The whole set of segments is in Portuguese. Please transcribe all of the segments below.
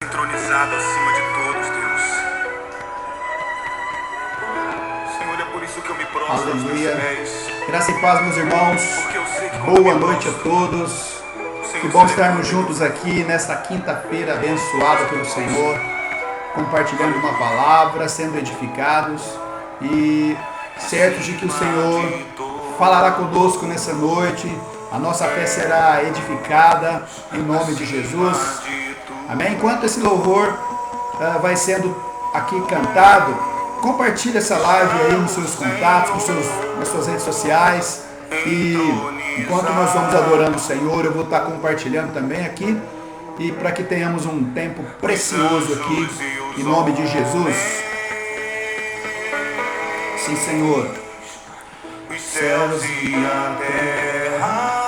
entronizado acima de todos, Deus. Senhor, é por isso que eu me prostro aos teus pés. Graça e paz, meus irmãos. Porque eu sei que quando Boa eu me noite a prostro, todos. Senhor, Que bom serei estarmos comigo. juntos aqui nesta quinta-feira abençoada pelo Senhor, compartilhando uma palavra, sendo edificados e certos de que o Senhor falará conosco nessa noite. A nossa fé será edificada em nome de Jesus. Amém? Enquanto esse louvor vai sendo aqui cantado, compartilhe essa live aí nos seus contatos, nas suas redes sociais. E enquanto nós vamos adorando o Senhor, eu vou estar compartilhando também aqui. E para que tenhamos um tempo precioso aqui, em nome de Jesus. Sim, Senhor. Os céus e a terra,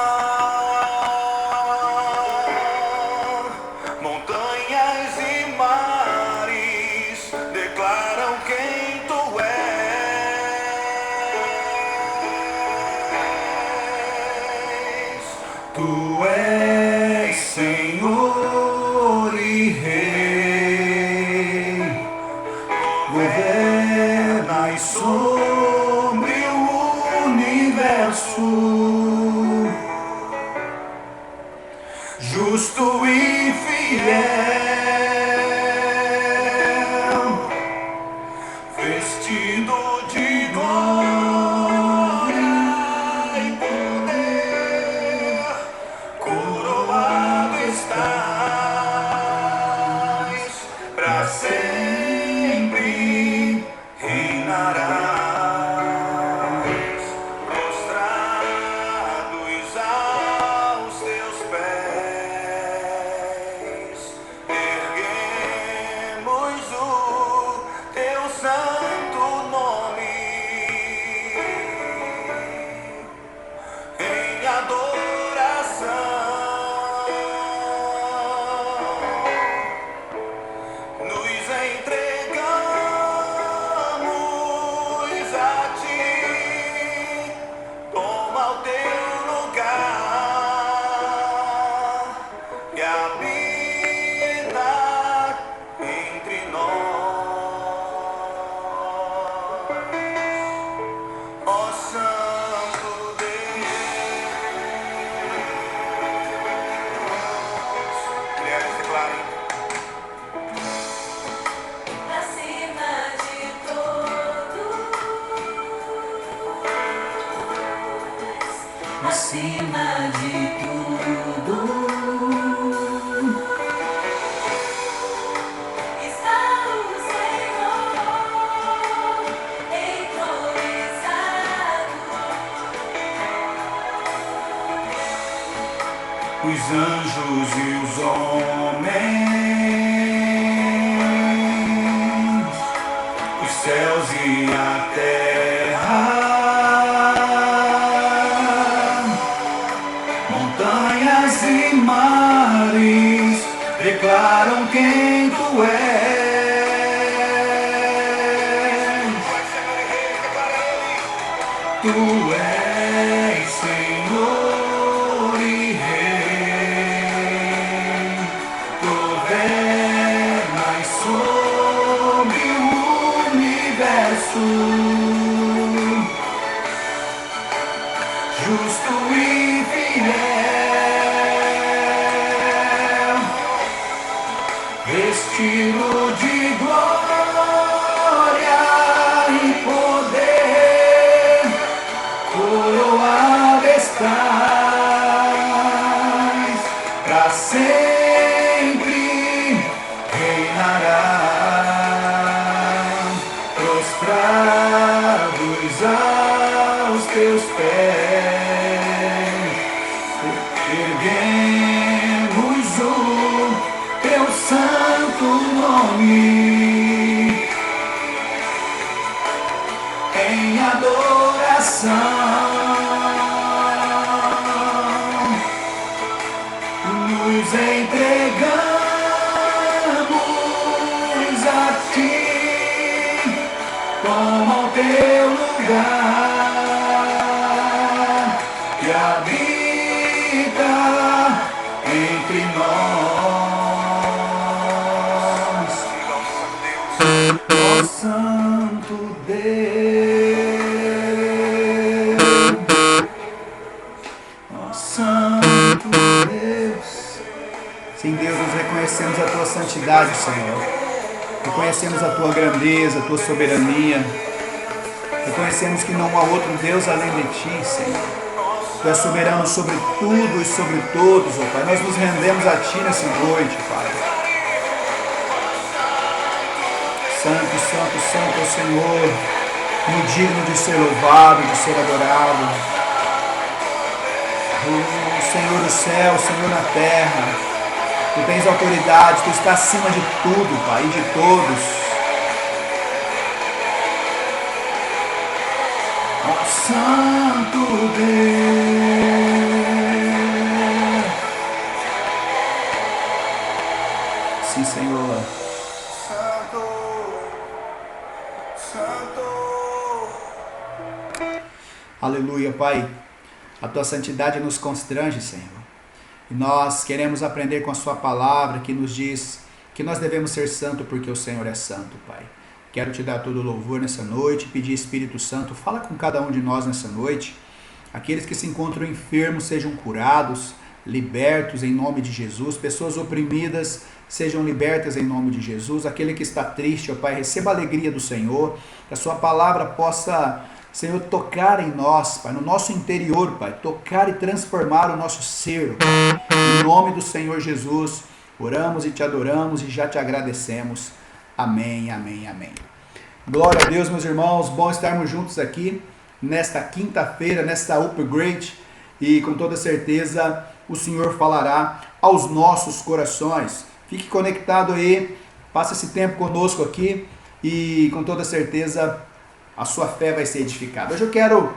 montanhas e mares declaram quem tu és. Tu és Senhor e Rei, governas sobre o universo, justo e fiel, vestido de glória e poder, coroado estás, para sempre reinarás, prostrados aos teus pés, erguemos o teu santo nome em adoração. Nos entregamos a ti, toma o teu lugar e habita entre nós, ó Santo Deus. Mulheres, declarem. Acima de todos, acima de tudo, está o Senhor entronizado. Os anjos e os homens, os céus e a terra, montanhas e mares declaram quem tu és. Tu és Senhor e Rei, governas sobre o universo, justo e fiel, vestido de glória e poder, coroado estás, para sempre reinarás, prostrados aos teus pés, erguemos o teu santo nome em adoração. Nos entregamos a ti, toma o teu lugar e habita entre nós. a tua santidade, Senhor. Reconhecemos a tua grandeza, a tua soberania. Reconhecemos que não há outro Deus além de ti, Senhor. Tu és soberano sobre tudo e sobre todos, ó Pai. Nós nos rendemos a ti nessa noite, Pai. Santo, santo, santo é o Senhor, muito digno de ser louvado, de ser adorado. O Senhor do céu, o Senhor na terra. Tu tens autoridade, tu estás acima de tudo, Pai, e de todos. Ó Santo Deus. Sim, Senhor. Aleluia, Pai. A tua santidade nos constrange, Senhor. E nós queremos aprender com a sua palavra que nos diz que nós devemos ser santos porque o Senhor é santo, Pai. Quero te dar todo o louvor nessa noite, pedir Espírito Santo, fala com cada um de nós nessa noite. Aqueles que se encontram enfermos sejam curados, libertos em nome de Jesus. Pessoas oprimidas sejam libertas em nome de Jesus. Aquele que está triste, ó Pai, receba a alegria do Senhor. Que a sua palavra possa, Senhor, tocar em nós, Pai, no nosso interior, Pai, tocar e transformar o nosso ser. Em nome do Senhor Jesus, oramos e te adoramos e já te agradecemos. Amém, amém, amém. Glória a Deus, meus irmãos, bom estarmos juntos aqui nesta quinta-feira, nesta Upgrade, e com toda certeza o Senhor falará aos nossos corações. Fique conectado aí, passe esse tempo conosco aqui e com toda certeza a sua fé vai ser edificada. Hoje eu quero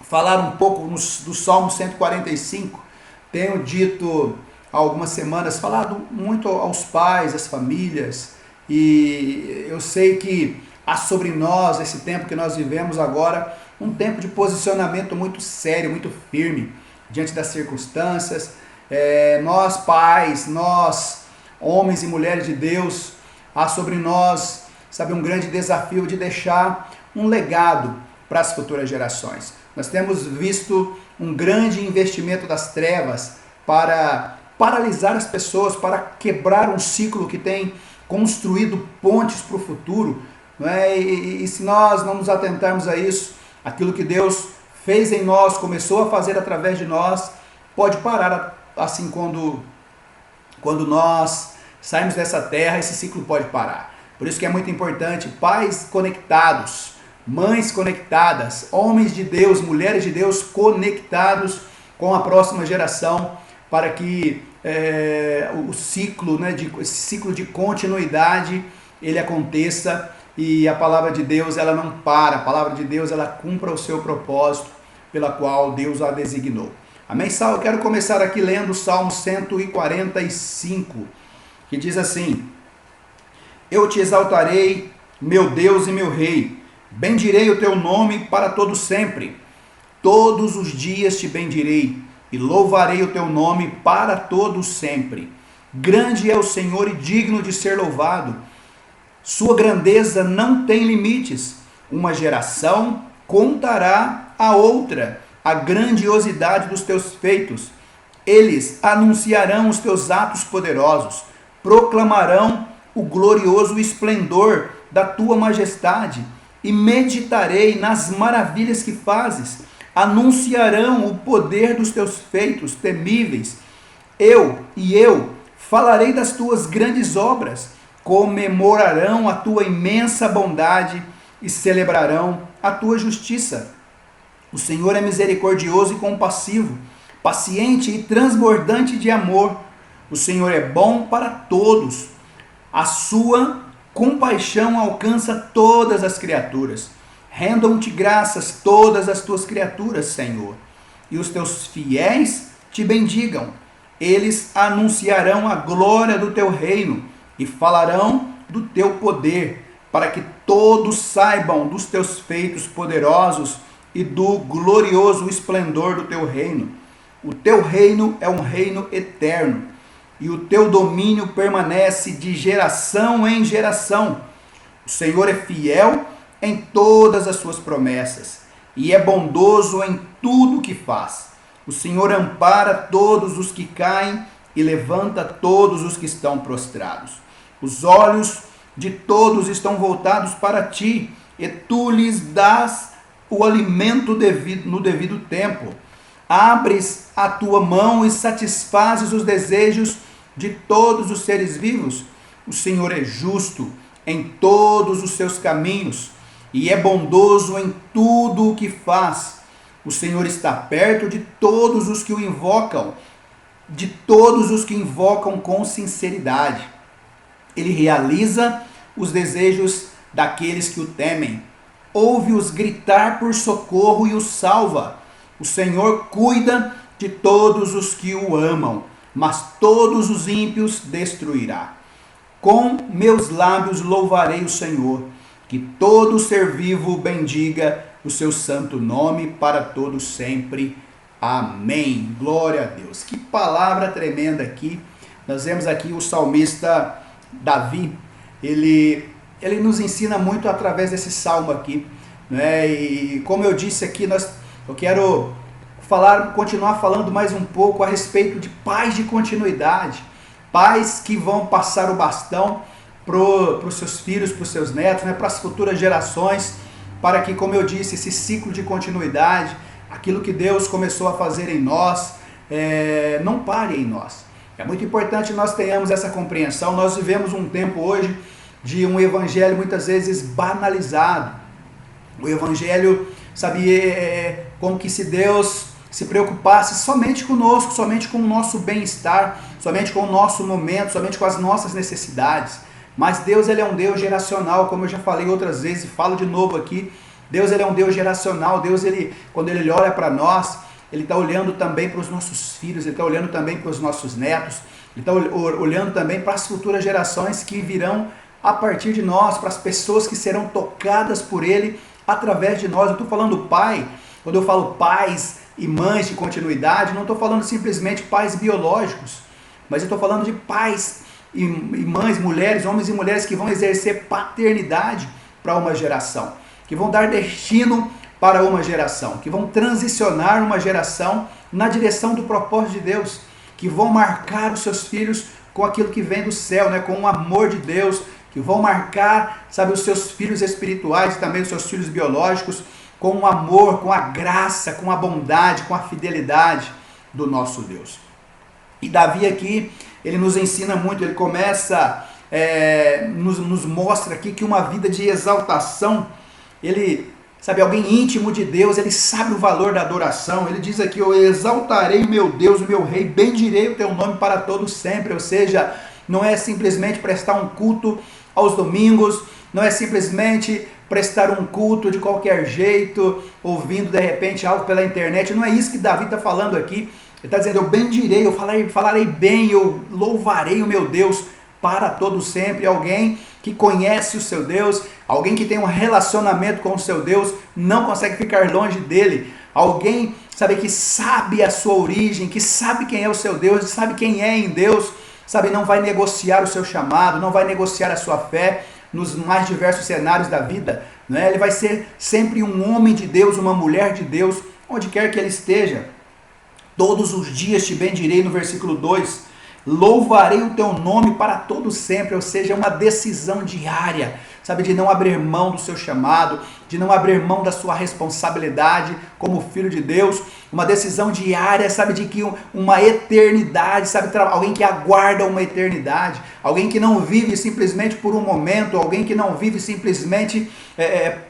falar um pouco do Salmo 145. Tenho dito há algumas semanas, falado muito aos pais, às famílias, e eu sei que há sobre nós, esse tempo que nós vivemos agora, um tempo de posicionamento muito sério, muito firme, diante das circunstâncias. Nós pais, nós homens e mulheres de Deus, há sobre nós, sabe, um grande desafio de deixar um legado para as futuras gerações. Nós temos visto um grande investimento das trevas para paralisar as pessoas, para quebrar um ciclo que tem construído pontes para o futuro, não é? E se nós não nos atentarmos a isso, aquilo que Deus fez em nós, começou a fazer através de nós, pode parar assim quando nós saímos dessa terra, esse ciclo pode parar. Por isso que é muito importante, pais conectados, mães conectadas, homens de Deus, mulheres de Deus conectados com a próxima geração, para que o ciclo, né, esse ciclo de continuidade, ele aconteça e a palavra de Deus ela não para, a palavra de Deus ela cumpra o seu propósito pela qual Deus a designou. Amém? Eu quero começar aqui lendo o Salmo 145, que diz assim: Eu te exaltarei, meu Deus e meu Rei, bendirei o teu nome para todo sempre. Todos os dias te bendirei e louvarei o teu nome para todo sempre. Grande é o Senhor e digno de ser louvado. Sua grandeza não tem limites. Uma geração contará a outra a grandiosidade dos teus feitos. Eles anunciarão os teus atos poderosos, proclamarão o glorioso esplendor da tua majestade, e meditarei nas maravilhas que fazes. Anunciarão o poder dos teus feitos temíveis. Eu falarei das tuas grandes obras, comemorarão a tua imensa bondade e celebrarão a tua justiça. O Senhor é misericordioso e compassivo, paciente e transbordante de amor. O Senhor é bom para todos. A sua compaixão alcança todas as criaturas. Rendam-te graças todas as tuas criaturas, Senhor, e os teus fiéis te bendigam. Eles anunciarão a glória do teu reino e falarão do teu poder, para que todos saibam dos teus feitos poderosos e do glorioso esplendor do teu reino. O teu reino é um reino eterno, e o teu domínio permanece de geração em geração. O Senhor é fiel em todas as suas promessas, e é bondoso em tudo o que faz. O Senhor ampara todos os que caem e levanta todos os que estão prostrados. Os olhos de todos estão voltados para ti, e tu lhes dás o alimento no devido tempo. Abres a tua mão e satisfazes os desejos de todos os seres vivos. O Senhor é justo em todos os seus caminhos e é bondoso em tudo o que faz. O Senhor está perto de todos os que o invocam, de todos os que invocam com sinceridade. Ele realiza os desejos daqueles que o temem. Ouve-os gritar por socorro e os salva. O Senhor cuida de todos os que o amam, mas todos os ímpios destruirá. Com meus lábios louvarei o Senhor, que todo ser vivo bendiga o seu santo nome para todos sempre. Amém. Glória a Deus. Que palavra tremenda aqui. Nós vemos aqui o salmista Davi, ele nos ensina muito através desse salmo aqui, né? E como eu disse aqui, eu quero continuar falando mais um pouco a respeito de pais de continuidade, pais que vão passar o bastão para os seus filhos, para os seus netos, né? Para as futuras gerações, para que, como eu disse, esse ciclo de continuidade, aquilo que Deus começou a fazer em nós, não pare em nós. É muito importante nós tenhamos essa compreensão. Nós vivemos um tempo hoje de um evangelho muitas vezes banalizado. O evangelho, como que se Deus se preocupasse somente conosco, somente com o nosso bem-estar, somente com o nosso momento, somente com as nossas necessidades. Mas Deus, ele é um Deus geracional, como eu já falei outras vezes e falo de novo aqui. Deus, ele é um Deus geracional. Deus, quando ele olha para nós, ele está olhando também para os nossos filhos, ele está olhando também para os nossos netos, ele está olhando também para as futuras gerações que virão a partir de nós, para as pessoas que serão tocadas por ele através de nós. Eu estou falando pai, quando eu falo pais e mães de continuidade, não estou falando simplesmente pais biológicos, mas eu estou falando de pais e mães, mulheres, homens e mulheres que vão exercer paternidade para uma geração, que vão dar destino para uma geração, que vão transicionar uma geração na direção do propósito de Deus, que vão marcar os seus filhos com aquilo que vem do céu, né? Com o amor de Deus, que vão marcar, os seus filhos espirituais e também os seus filhos biológicos com o amor, com a graça, com a bondade, com a fidelidade do nosso Deus. E Davi aqui, ele nos ensina muito, ele começa, nos mostra aqui que uma vida de exaltação, alguém íntimo de Deus, ele sabe o valor da adoração. Ele diz aqui: eu exaltarei o meu Deus, o meu rei, bendirei o teu nome para todos sempre. Ou seja, não é simplesmente prestar um culto aos domingos, não é simplesmente prestar um culto de qualquer jeito, ouvindo de repente algo pela internet. Não é isso que Davi está falando aqui. Ele está dizendo: eu bendirei, eu falarei bem, eu louvarei o meu Deus para todo sempre. Alguém que conhece o seu Deus, alguém que tem um relacionamento com o seu Deus, não consegue ficar longe dele. Alguém, que sabe a sua origem, que sabe quem é o seu Deus, sabe quem é em Deus, não vai negociar o seu chamado, não vai negociar a sua fé nos mais diversos cenários da vida, né? Ele vai ser sempre um homem de Deus, uma mulher de Deus, onde quer que ele esteja. Todos os dias te bendirei, no versículo 2, louvarei o teu nome para todo sempre. Ou seja, uma decisão diária, de não abrir mão do seu chamado, de não abrir mão da sua responsabilidade como filho de Deus, uma decisão diária, de que uma eternidade, alguém que aguarda uma eternidade, alguém que não vive simplesmente por um momento, alguém que não vive simplesmente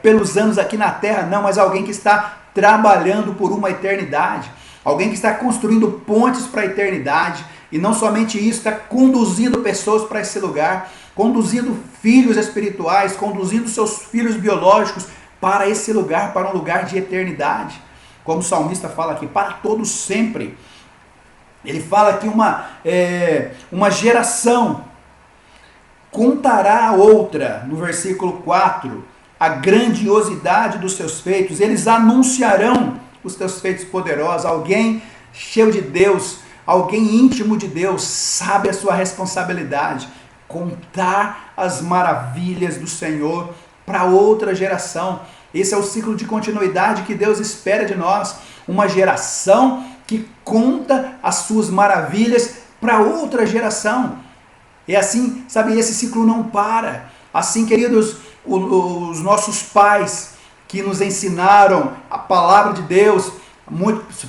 pelos anos aqui na terra, não, mas alguém que está trabalhando por uma eternidade, alguém que está construindo pontes para a eternidade. E não somente isso, está conduzindo pessoas para esse lugar, conduzindo filhos espirituais, conduzindo seus filhos biológicos para esse lugar, para um lugar de eternidade. Como o salmista fala aqui, para todos sempre. Ele fala que uma geração contará a outra, no versículo 4, a grandiosidade dos seus feitos. Eles anunciarão os teus feitos poderosos. Alguém cheio de Deus, alguém íntimo de Deus, sabe a sua responsabilidade, contar as maravilhas do Senhor para outra geração. Esse é o ciclo de continuidade que Deus espera de nós, uma geração que conta as suas maravilhas para outra geração. E assim, sabe, esse ciclo não para. Assim, queridos, os nossos pais que nos ensinaram a palavra de Deus,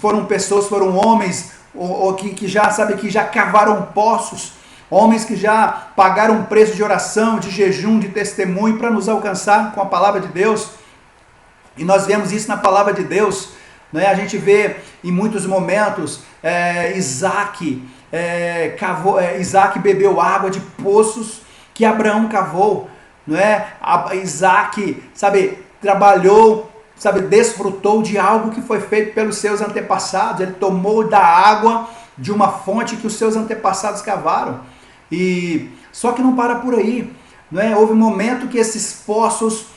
foram pessoas, foram homens ou que já, sabe, que já cavaram poços, homens que já pagaram preço de oração, de jejum, de testemunho para nos alcançar com a palavra de Deus. E nós vemos isso na palavra de Deus, né? A gente vê em muitos momentos Isaac bebeu água de poços que Abraão cavou, não é? Isaac, sabe, trabalhou, sabe, desfrutou de algo que foi feito pelos seus antepassados. Ele tomou da água de uma fonte que os seus antepassados cavaram. E só que não para por aí, não é? Houve um momento que esses poços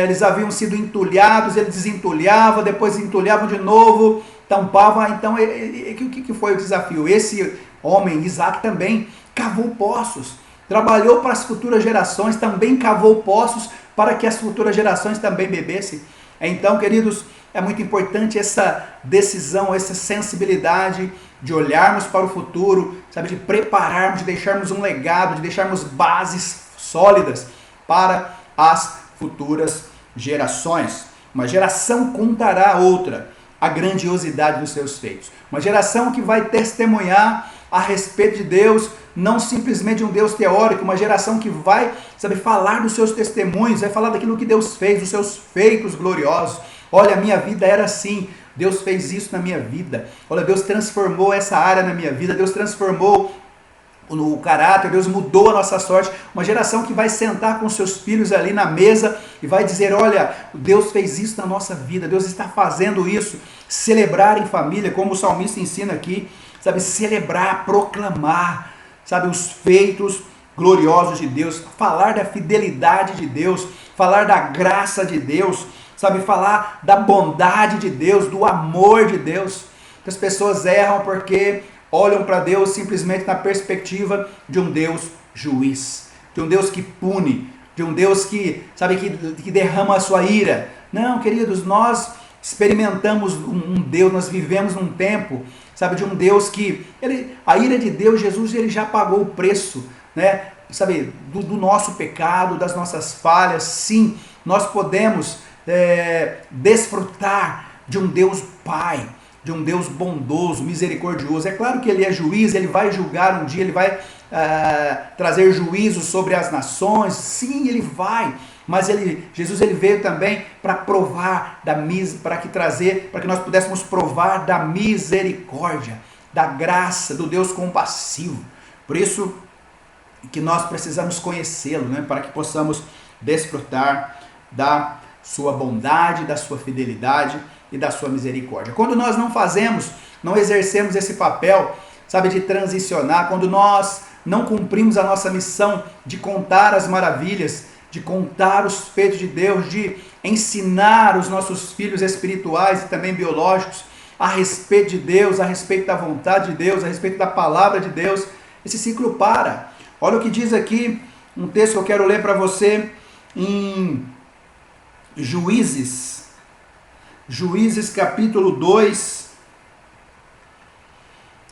eles haviam sido entulhados, ele desentulhava, depois entulhavam de novo, tampava. Então, o que foi o desafio? Esse homem, Isaac, também cavou poços, trabalhou para as futuras gerações, também cavou poços para que as futuras gerações também bebessem. Então, queridos, é muito importante essa decisão, essa sensibilidade de olharmos para o futuro, sabe, de prepararmos, de deixarmos um legado, de deixarmos bases sólidas para as futuras gerações. Uma geração contará a outra a grandiosidade dos seus feitos. Uma geração que vai testemunhar a respeito de Deus, não simplesmente um Deus teórico, uma geração que vai, sabe, falar dos seus testemunhos, vai falar daquilo que Deus fez, dos seus feitos gloriosos. Olha, a minha vida era assim, Deus fez isso na minha vida. Olha, Deus transformou essa área na minha vida, Deus transformou no caráter, Deus mudou a nossa sorte. Uma geração que vai sentar com seus filhos ali na mesa e vai dizer, olha, Deus fez isso na nossa vida, Deus está fazendo isso. Celebrar em família, como o salmista ensina aqui, sabe, celebrar, proclamar, sabe, os feitos gloriosos de Deus, falar da fidelidade de Deus, falar da graça de Deus, sabe, falar da bondade de Deus, do amor de Deus. As pessoas erram porque olham para Deus simplesmente na perspectiva de um Deus juiz, de um Deus que pune, de um Deus que, sabe, que derrama a sua ira. Não, queridos, nós experimentamos um Deus, nós vivemos num tempo, sabe, de um Deus que, a ira de Deus, Jesus, ele já pagou o preço, né, sabe, do nosso pecado, das nossas falhas. Sim, nós podemos desfrutar de um Deus Pai, de um Deus bondoso, misericordioso. É claro que Ele é juiz, Ele vai julgar um dia, Ele vai trazer juízo sobre as nações. Sim, Ele vai. Mas Jesus ele veio também para provar para que nós pudéssemos provar da misericórdia, da graça, do Deus compassivo. Por isso que nós precisamos conhecê-lo, né? Para que possamos desfrutar da sua bondade, da sua fidelidade e da sua misericórdia. Quando nós não exercemos esse papel, sabe, de transicionar, quando nós não cumprimos a nossa missão de contar as maravilhas, de contar os feitos de Deus, de ensinar os nossos filhos espirituais e também biológicos a respeito de Deus, a respeito da vontade de Deus, a respeito da palavra de Deus, esse ciclo para. Olha o que diz aqui, um texto que eu quero ler para você em Juízes capítulo 2,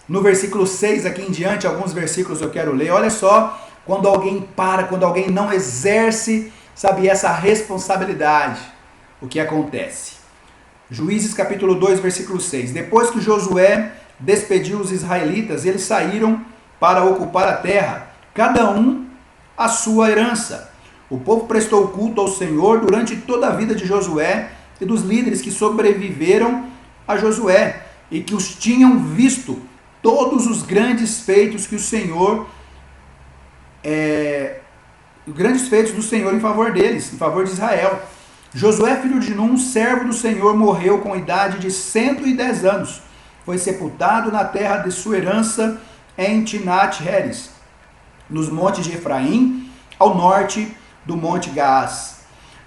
no versículo 6 aqui em diante, alguns versículos eu quero ler. Olha só, quando alguém para, quando alguém não exerce, sabe, essa responsabilidade, o que acontece? Juízes capítulo 2, versículo 6. Depois que Josué despediu os israelitas, eles saíram para ocupar a terra, cada um a sua herança. O povo prestou culto ao Senhor durante toda a vida de Josué e dos líderes que sobreviveram a Josué e que os tinham visto todos os grandes feitos que o Senhor grandes feitos do Senhor em favor deles, em favor de Israel. Josué, filho de Num, servo do Senhor, morreu com idade de 110 anos. Foi sepultado na terra de sua herança em Timnat-Heres, nos montes de Efraim, ao norte do monte Gaás.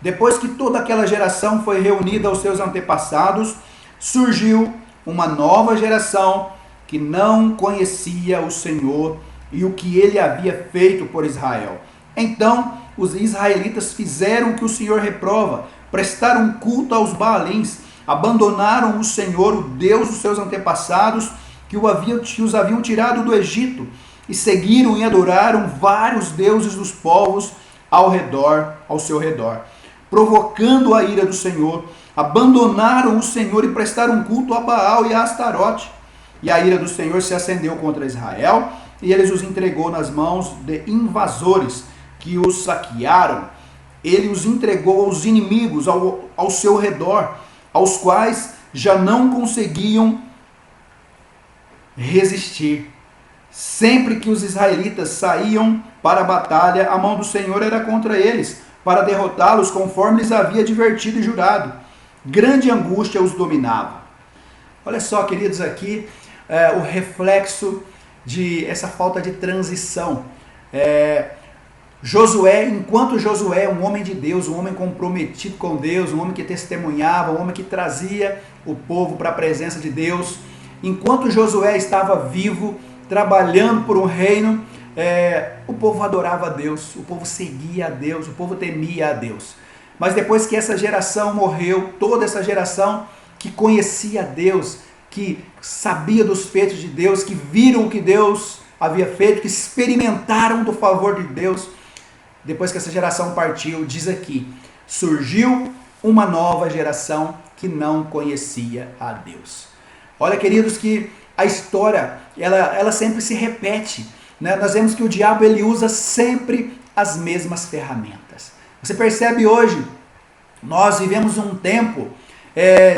Depois que toda aquela geração foi reunida aos seus antepassados, surgiu uma nova geração que não conhecia o Senhor e o que ele havia feito por Israel. Então os israelitas fizeram o que o Senhor reprova, prestaram culto aos Baalins, abandonaram o Senhor, o Deus dos seus antepassados, que os haviam tirado do Egito, e seguiram e adoraram vários deuses dos povos ao seu redor, provocando a ira do Senhor. Abandonaram o Senhor e prestaram culto a Baal e a Astarote. E a ira do Senhor se acendeu contra Israel, e eles os entregou nas mãos de invasores, que os saquearam. Ele os entregou aos inimigos ao seu redor, aos quais já não conseguiam resistir. Sempre que os israelitas saíam para a batalha, a mão do Senhor era contra eles, para derrotá-los, conforme lhes havia advertido e jurado. Grande angústia os dominava. Olha só, queridos, aqui o reflexo de essa falta de transição. Josué, enquanto Josué, um homem de Deus, um homem comprometido com Deus, um homem que testemunhava, um homem que trazia o povo para a presença de Deus, enquanto Josué estava vivo, trabalhando por um reino, o povo adorava a Deus, o povo seguia a Deus, o povo temia a Deus. Mas depois que essa geração morreu, toda essa geração que conhecia a Deus, que sabia dos feitos de Deus, que viram o que Deus havia feito, que experimentaram do favor de Deus, depois que essa geração partiu, diz aqui, surgiu uma nova geração que não conhecia a Deus. Olha, queridos, que a história, ela sempre se repete, né? Nós vemos que o diabo, ele usa sempre as mesmas ferramentas. Você percebe hoje, nós vivemos um tempo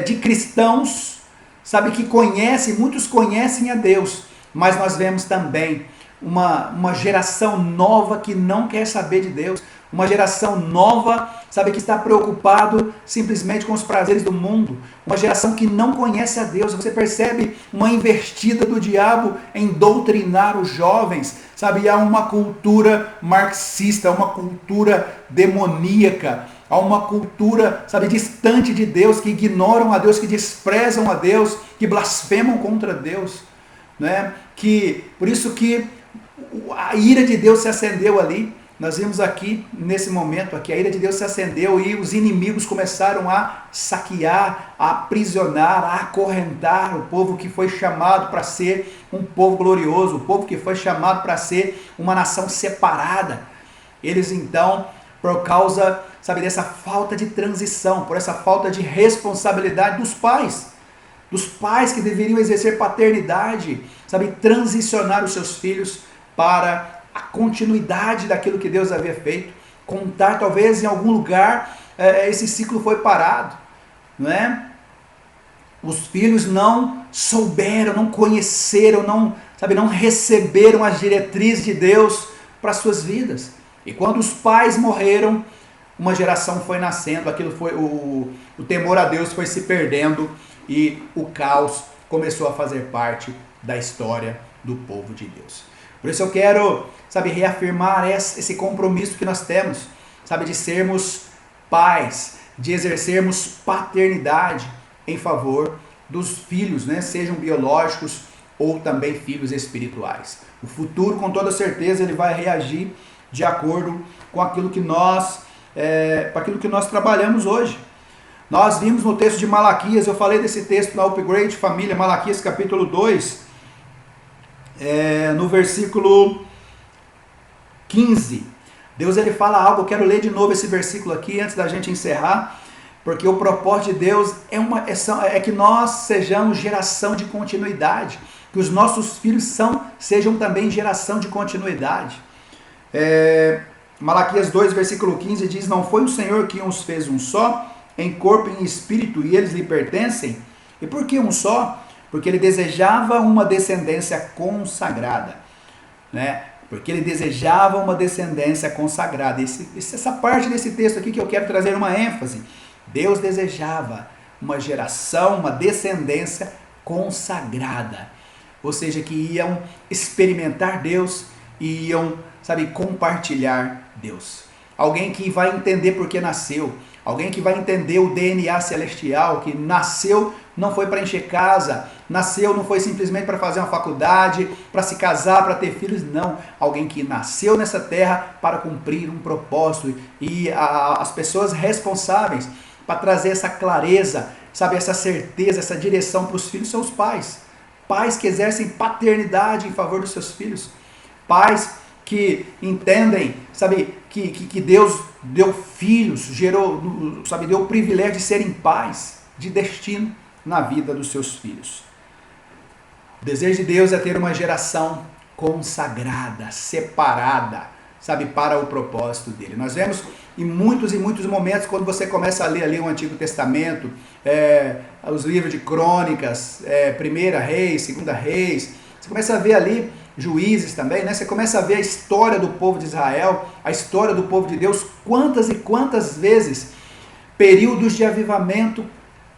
de cristãos, sabe, que conhecem, muitos conhecem a Deus, mas nós vemos também uma geração nova que não quer saber de Deus, uma geração nova, sabe, que está preocupado simplesmente com os prazeres do mundo, uma geração que não conhece a Deus. Você percebe uma investida do diabo em doutrinar os jovens, sabe, há uma cultura marxista, uma cultura demoníaca, há uma cultura, sabe, distante de Deus, que ignoram a Deus, que desprezam a Deus, que blasfemam contra Deus, né? Por isso que a ira de Deus se acendeu ali. Nós vimos aqui, nesse momento, aqui, a ira de Deus se acendeu e os inimigos começaram a saquear, a aprisionar, a acorrentar o povo que foi chamado para ser um povo glorioso, o povo que foi chamado para ser uma nação separada. Eles então, por causa, sabe, dessa falta de transição, por essa falta de responsabilidade dos pais que deveriam exercer paternidade, sabe, transicionar os seus filhos para a continuidade daquilo que Deus havia feito, contar, talvez em algum lugar esse ciclo foi parado, não é? Os filhos não souberam, não conheceram, não receberam as diretrizes de Deus para as suas vidas. E quando os pais morreram, uma geração foi nascendo, aquilo foi o temor a Deus foi se perdendo e o caos começou a fazer parte da história do povo de Deus. Por isso eu quero, sabe, reafirmar esse compromisso que nós temos, sabe, de sermos pais, de exercermos paternidade em favor dos filhos, né, sejam biológicos ou também filhos espirituais. O futuro, com toda certeza, ele vai reagir de acordo com aquilo que nós trabalhamos hoje. Nós vimos no texto de Malaquias, eu falei desse texto na Upgrade Família, Malaquias capítulo 2, no versículo 15, Deus ele fala algo. Eu quero ler de novo esse versículo aqui antes da gente encerrar, porque o propósito de Deus é que nós sejamos geração de continuidade, que os nossos filhos sejam também geração de continuidade. Malaquias 2, versículo 15 diz: não foi o Senhor que os fez um só, em corpo e em espírito, e eles lhe pertencem? E por que um só? Porque ele desejava uma descendência consagrada, né? Porque ele desejava uma descendência consagrada. Essa parte desse texto aqui que eu quero trazer uma ênfase. Deus desejava uma geração, uma descendência consagrada. Ou seja, que iam experimentar Deus e iam, sabe, compartilhar Deus. Alguém que vai entender por que nasceu. Alguém que vai entender o DNA celestial, que nasceu não foi para encher casa, nasceu não foi simplesmente para fazer uma faculdade, para se casar, para ter filhos, não. Alguém que nasceu nessa terra para cumprir um propósito. E as pessoas responsáveis para trazer essa clareza, sabe, essa certeza, essa direção para os filhos são os pais. Pais que exercem paternidade em favor dos seus filhos. Pais que entendem, sabe, que Deus deu filhos, gerou, sabe, deu o privilégio de serem pais, de destino na vida dos seus filhos. O desejo de Deus é ter uma geração consagrada, separada, sabe, para o propósito dele. Nós vemos em muitos e muitos momentos, quando você começa a ler ali o Antigo Testamento, os livros de Crônicas, 1 Reis, 2 Reis, você começa a ver ali Juízes também, né? Você começa a ver a história do povo de Israel, a história do povo de Deus, quantas e quantas vezes períodos de avivamento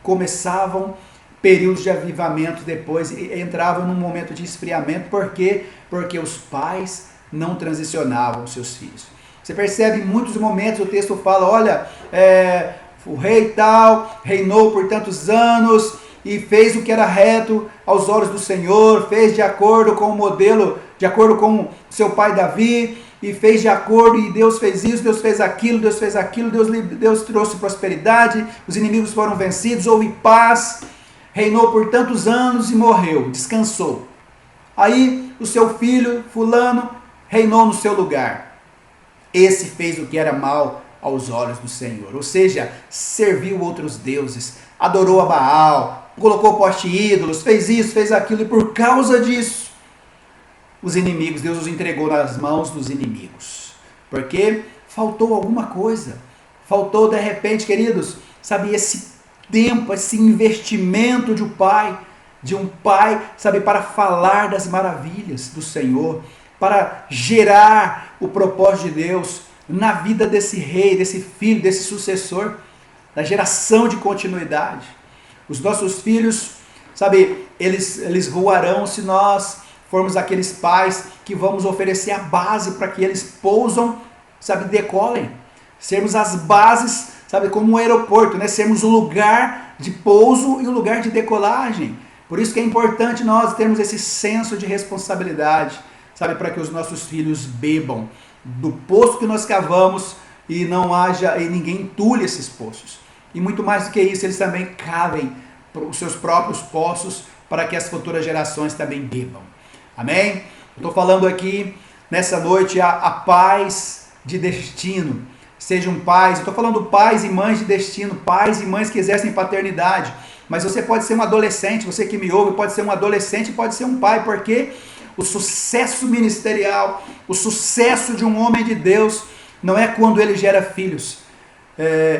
começavam, períodos de avivamento depois entravam num momento de esfriamento. Por quê? Porque os pais não transicionavam seus filhos. Você percebe em muitos momentos, o texto fala, olha, o rei tal reinou por tantos anos e fez o que era reto aos olhos do Senhor, fez de acordo com o modelo, de acordo com seu pai Davi, e fez de acordo, e Deus fez isso, Deus fez aquilo, Deus trouxe prosperidade, os inimigos foram vencidos, houve paz, reinou por tantos anos e morreu, descansou. Aí o seu filho, fulano, reinou no seu lugar. Esse fez o que era mal aos olhos do Senhor, ou seja, serviu outros deuses, adorou a Baal, colocou poste ídolos, fez isso, fez aquilo, e por causa disso, os inimigos, Deus os entregou nas mãos dos inimigos, porque faltou alguma coisa, faltou de repente, queridos, sabe, esse tempo, esse investimento de um pai, sabe, para falar das maravilhas do Senhor, para gerar o propósito de Deus na vida desse rei, desse filho, desse sucessor, da geração de continuidade. Os nossos filhos, sabe, eles voarão se nós formos aqueles pais que vamos oferecer a base para que eles pousam, sabe, decolem. Sermos as bases, sabe, como um aeroporto, né? Sermos o lugar de pouso e o lugar de decolagem. Por isso que é importante nós termos esse senso de responsabilidade, sabe, para que os nossos filhos bebam do poço que nós cavamos e não haja, e ninguém entulhe esses poços. E muito mais do que isso, eles também cavem os seus próprios poços para que as futuras gerações também bebam. Amém? Estou falando aqui nessa noite a pais de destino. Sejam pais, estou falando pais e mães de destino, pais e mães que exercem paternidade. Mas você pode ser um adolescente, você que me ouve pode ser um adolescente, pode ser um pai, porque o sucesso ministerial, o sucesso de um homem de Deus não é quando ele gera filhos,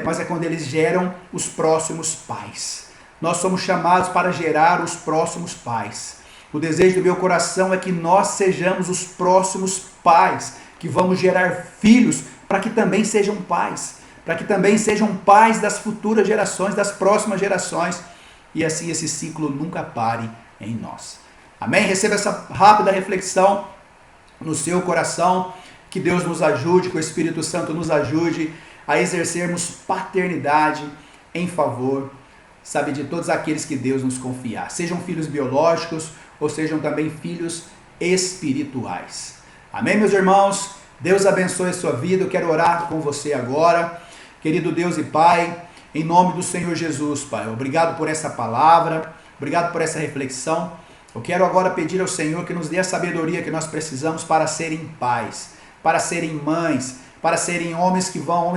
mas é quando eles geram os próximos pais. Nós somos chamados para gerar os próximos pais. O desejo do meu coração é que nós sejamos os próximos pais, que vamos gerar filhos para que também sejam pais, para que também sejam pais das futuras gerações, das próximas gerações, e assim esse ciclo nunca pare em nós. Amém? Receba essa rápida reflexão no seu coração, que Deus nos ajude, que o Espírito Santo nos ajude a exercermos paternidade em favor, sabe, de todos aqueles que Deus nos confiar. Sejam filhos biológicos ou sejam também filhos espirituais. Amém, meus irmãos? Deus abençoe a sua vida. Eu quero orar com você agora. Querido Deus e Pai, em nome do Senhor Jesus, Pai, obrigado por essa palavra, obrigado por essa reflexão. Eu quero agora pedir ao Senhor que nos dê a sabedoria que nós precisamos para serem pais, para serem mães, para serem homens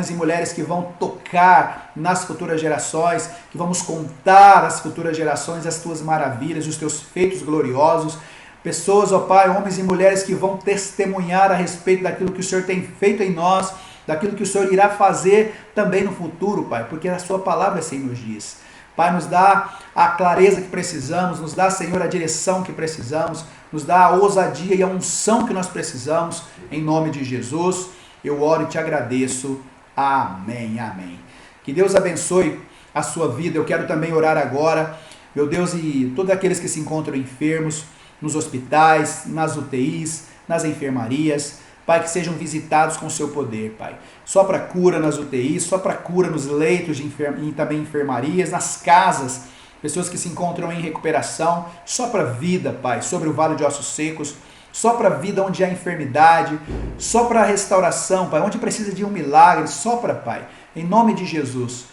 e mulheres que vão tocar nas futuras gerações, que vamos contar às futuras gerações as tuas maravilhas, os teus feitos gloriosos. Pessoas, ó Pai, homens e mulheres que vão testemunhar a respeito daquilo que o Senhor tem feito em nós, daquilo que o Senhor irá fazer também no futuro, Pai, porque a sua palavra assim nos diz. Pai, nos dá a clareza que precisamos, nos dá, Senhor, a direção que precisamos, nos dá a ousadia e a unção que nós precisamos, em nome de Jesus. Eu oro e te agradeço. Amém, amém. Que Deus abençoe a sua vida. Eu quero também orar agora, meu Deus, e todos aqueles que se encontram enfermos, nos hospitais, nas UTIs, nas enfermarias, Pai, que sejam visitados com o seu poder, Pai. Só para cura nas UTIs, só para cura nos leitos e também enfermarias, nas casas, pessoas que se encontram em recuperação, só para vida, Pai, sobre o vale de ossos secos, só para vida onde há enfermidade, só para restauração, Pai, onde precisa de um milagre, só para, Pai, em nome de Jesus.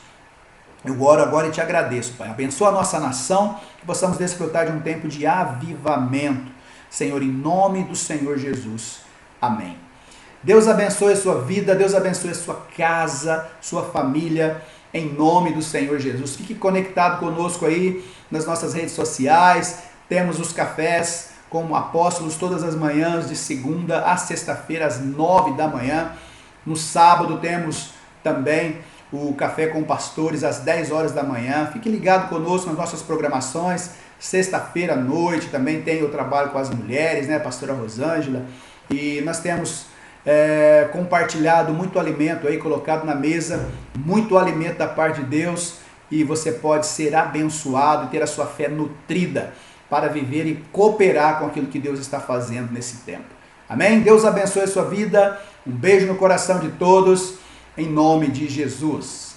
Eu oro agora e te agradeço, Pai. Abençoa a nossa nação, que possamos desfrutar de um tempo de avivamento. Senhor, em nome do Senhor Jesus. Amém. Deus abençoe a sua vida, Deus abençoe a sua casa, sua família, em nome do Senhor Jesus. Fique conectado conosco aí nas nossas redes sociais. Temos os cafés com apóstolos todas as manhãs, de segunda a sexta-feira, às 9 da manhã. No sábado temos também o Café com Pastores, às 10 horas da manhã. Fique ligado conosco nas nossas programações. Sexta-feira à noite também tem o trabalho com as mulheres, né, pastora Rosângela. E nós temos compartilhado muito alimento aí, colocado na mesa, muito alimento da parte de Deus. E você pode ser abençoado e ter a sua fé nutrida para viver e cooperar com aquilo que Deus está fazendo nesse tempo. Amém? Deus abençoe a sua vida. Um beijo no coração de todos. Em nome de Jesus.